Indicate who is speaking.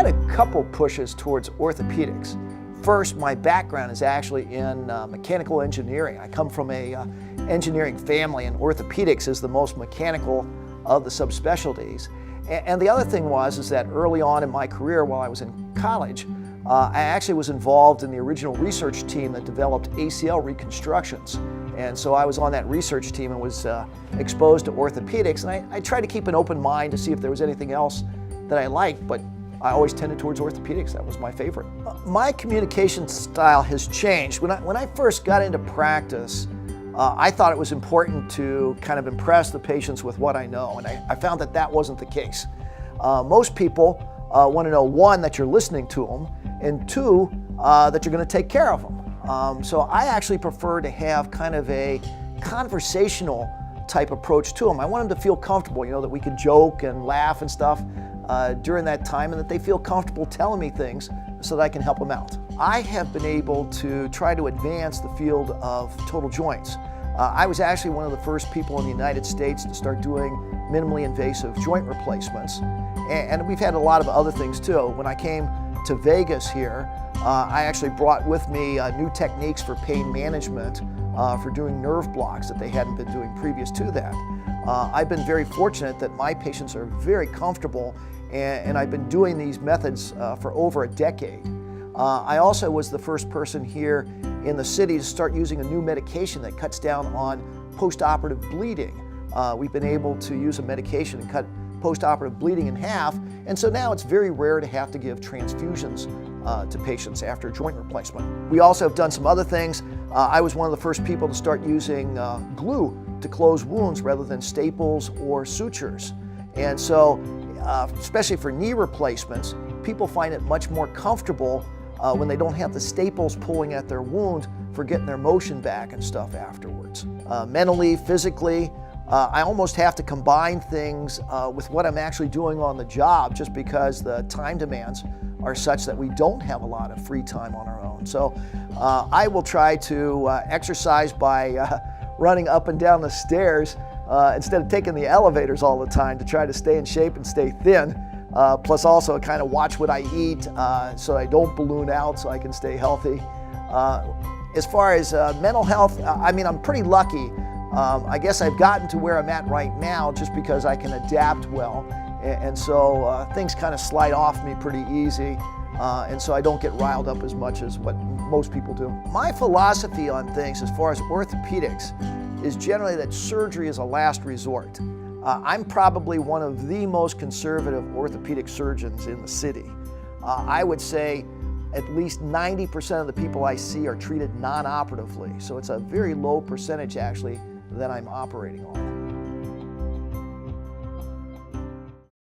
Speaker 1: had a couple pushes towards orthopedics. First, my background is actually in mechanical engineering. I come from a engineering family, and orthopedics is the most mechanical of the subspecialties. And the other thing is that early on in my career while I was in college, I actually was involved in the original research team that developed ACL reconstructions. And so I was on that research team and was exposed to orthopedics. And I tried to keep an open mind to see if there was anything else that I liked, but I always tended towards orthopedics. That was my favorite. My communication style has changed. When I first got into practice, I thought it was important to kind of impress the patients with what I know, and I found that that wasn't the case. Most people want to know, one, that you're listening to them, and two, that you're going to take care of them. So I actually prefer to have kind of a conversational type approach to them. I want them to feel comfortable, you know, that we can joke and laugh and stuff during that time, and that they feel comfortable telling me things so that I can help them out. I have been able to try to advance the field of total joints. I was actually one of the first people in the United States to start doing minimally invasive joint replacements, and we've had a lot of other things too. When I came to Vegas here, I actually brought with me new techniques for pain management for doing nerve blocks that they hadn't been doing previous to that. I've been very fortunate that my patients are very comfortable, and I've been doing these methods for over a decade. I also was the first person here in the city to start using a new medication that cuts down on post-operative bleeding. We've been able to use a medication and cut post-operative bleeding in half, and so now it's very rare to have to give transfusions to patients after joint replacement. We also have done some other things. I was one of the first people to start using glue to close wounds rather than staples or sutures. And so, especially for knee replacements, people find it much more comfortable when they don't have the staples pulling at their wound for getting their motion back and stuff afterwards. Mentally, physically, I almost have to combine things with what I'm actually doing on the job, just because the time demands are such that we don't have a lot of free time on our own. So I will try to exercise by running up and down the stairs instead of taking the elevators all the time, to try to stay in shape and stay thin. Plus also kind of watch what I eat so I don't balloon out, so I can stay healthy. As far as mental health, I mean, I'm pretty lucky. I guess I've gotten to where I'm at right now just because I can adapt well. And so things kind of slide off me pretty easy. And so I don't get riled up as much as what most people do. My philosophy on things as far as orthopedics is generally that surgery is a last resort. I'm probably one of the most conservative orthopedic surgeons in the city. I would say at least 90% of the people I see are treated non-operatively, so it's a very low percentage actually that I'm operating on.